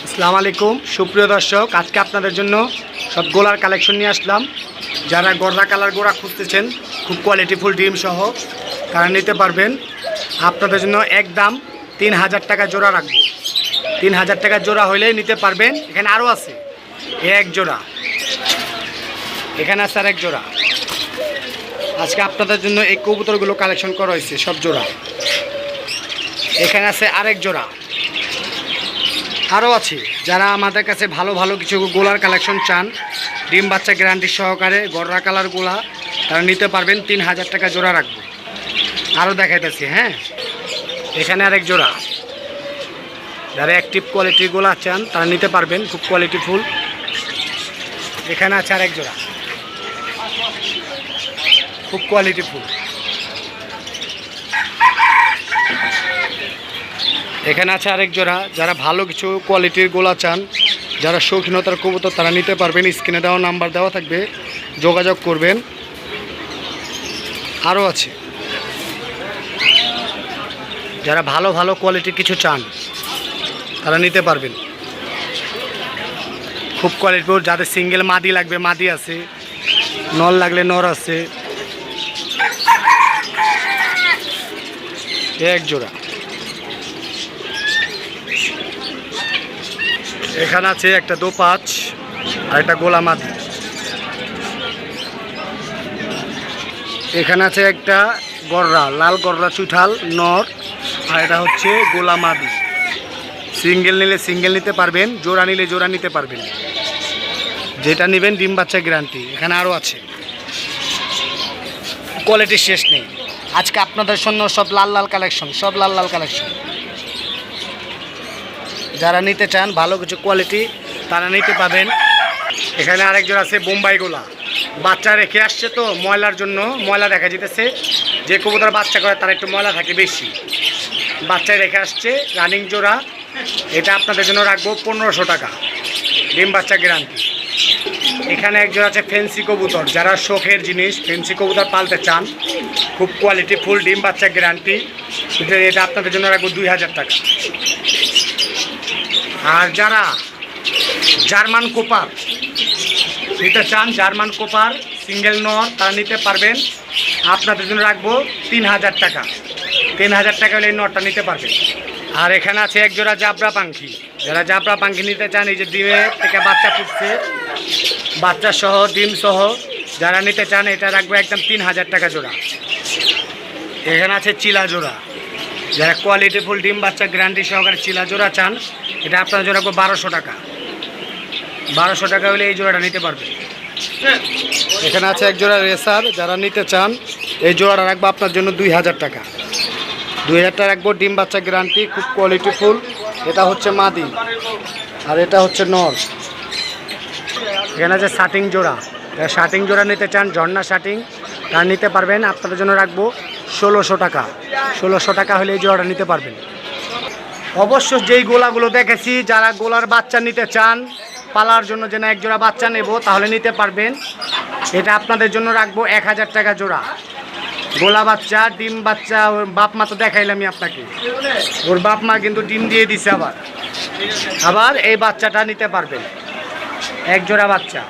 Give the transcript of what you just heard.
আসসালামু আলাইকুম সুপ্রিয় দর্শক, আজকে আপনাদের জন্য সব গোলার কালেকশন নিয়ে আসলাম। যারা গররা কালার গোড়া খুঁজতেছেন খুব কোয়ালিটিফুল ডিম সহ তারা নিতে পারবেন। আপনাদের জন্য একদম 3000 টাকা জোড়া রাখবো। 3000 টাকা জোড়া হইলেই নিতে পারবেন। এখানে আরও আছে, এক জোড়া, এখানে আছে আর এক জোড়া। আজকে আপনাদের জন্য এই কবুতরগুলো কালেকশন করা হয়েছে সব জোড়া। এখানে আছে আরেক জোড়া, আরও আছে। যারা আমাদের কাছে ভালো ভালো কিছু গোলার কালেকশন চান, ডিম বাচ্চা গ্যারান্টি সহকারে গররা কালার গোলা, তারা নিতে পারবেন। 3000 টাকা জোড়া রাখবো। আরও দেখাইতেছি, হ্যাঁ, এখানে আরেক জোড়া। যারা অ্যাক্টিভ কোয়ালিটির গোলা চান তারা নিতে পারবেন, খুব কোয়ালিটিফুল। এখানে আছে আরেক জোড়া, খুব কোয়ালিটিফুল। এখানে আছে আরেক জোড়া। যারা ভালো কিছু কোয়ালিটির গোলা চান, যারা শৌখিনতার কবুতর, তারা নিতে পারবেন। স্ক্রিনে দেওয়া নাম্বার দেওয়া থাকবে, যোগাযোগ করবেন। আরও আছে, যারা ভালো ভালো কোয়ালিটির কিছু চান তারা নিতে পারবেন, খুব কোয়ালিটিফুল। যাদের সিঙ্গেল মাদি লাগবে মাদি আছে, নর লাগলে নর আছে। এক জোড়া। এখানে আছে একটা দোপাঁচ আর একটা গোলা মাদি। এখানে আছে একটা গররা, লাল গররা চুঠাল নর, আর এটা হচ্ছে গোলা মাদি। সিঙ্গেল নিলে সিঙ্গেল নিতে পারবেন, জোড়া নিলে জোড়া নিতে পারবেন। যেটা নেবেন ডিম বাচ্চা গ্যারান্টি। এখানে আরও আছে, কোয়ালিটির শেষ নেই। আজকে আপনাদের জন্য সব লাল লাল কালেকশন, সব লাল লাল কালেকশন। যারা নিতে চান ভালো কিছু কোয়ালিটি তারা নিতে পাবেন। এখানে আরেকজন আছে বোম্বাই গোলা, বাচ্চা রেখে আসছে তো ময়লার জন্য ময়লা দেখা যেতেছে। যে কবুতর বাচ্চা করে তার একটু ময়লা থাকে বেশি, বাচ্চায় রেখে আসছে। রানিং জোড়া, এটা আপনাদের জন্য রাখবো 1500 টাকা, ডিম বাচ্চা গ্যারান্টি। এখানে একজন আছে ফেন্সি কবুতর, যারা শখের জিনিস ফেন্সি কবুতর পালতে চান, খুব কোয়ালিটি ফুল ডিম বাচ্চা গ্যারান্টি। এটা আপনাদের জন্য রাখবো 2000 টাকা। আর যারা জার্মান কোপার নিতে চান, জার্মান কোপার সিঙ্গেল নর, তারা নিতে পারবেন। আপনাদের জন্য রাখবো 3000 টাকা। 3000 টাকা হলে এই নরটা নিতে পারবেন। আর এখানে আছে এক জোড়া জাবরা পাখি। যারা জাবরা পাখি নিতে চান, এই যে ডিমে থেকে বাচ্চা ফুটছে, বাচ্চা সহ ডিম সহ, যারা নিতে চান এটা রাখবো একদম 3000 টাকা জোড়া। এখানে আছে চিলা জোড়া, যারা কোয়ালিটিফুল ডিম বাচ্চা গ্যারান্টি সহকারে চিলা জোড়া চান, এটা আপনার জন্য রাখবো 1200 টাকা। 1200 টাকা হলে এই জোড়াটা নিতে পারবেন। এখানে আছে এক জোড়া রেসার, যারা নিতে চান এই জোড়াটা রাখবো আপনার জন্য 2000 টাকা। 2000 টাকা রাখবো, ডিম বাচ্চা গ্যারান্টি, খুব কোয়ালিটিফুল। এটা হচ্ছে মাদি আর এটা হচ্ছে নর। এখানে আছে শাটিং জোড়া, শাটিং জোড়া নিতে চান, ঝর্ণা শাটিং, তারা নিতে পারবেন। আপনাদের জন্য রাখবো 1600 টাকা। 1600 টাকা হলে এই জোড়াটা নিতে পারবেন। অবশ্য যেই গোলাগুলো দেখেছি, যারা গোলার বাচ্চা নিতে চান পালার জন্য, যেন এক জোড়া বাচ্চা নেব, তাহলে নিতে পারবেন। এটা আপনাদের জন্য রাখবো 1000 টাকা জোড়া। গোলা বাচ্চা, ডিম বাচ্চা, ওর বাপ মা তো দেখাইলামই আপনাকে, ওর বাপ মা কিন্তু ডিম দিয়ে দিছে। আবার এই বাচ্চাটা নিতে পারবেন, এক জোড়া বাচ্চা।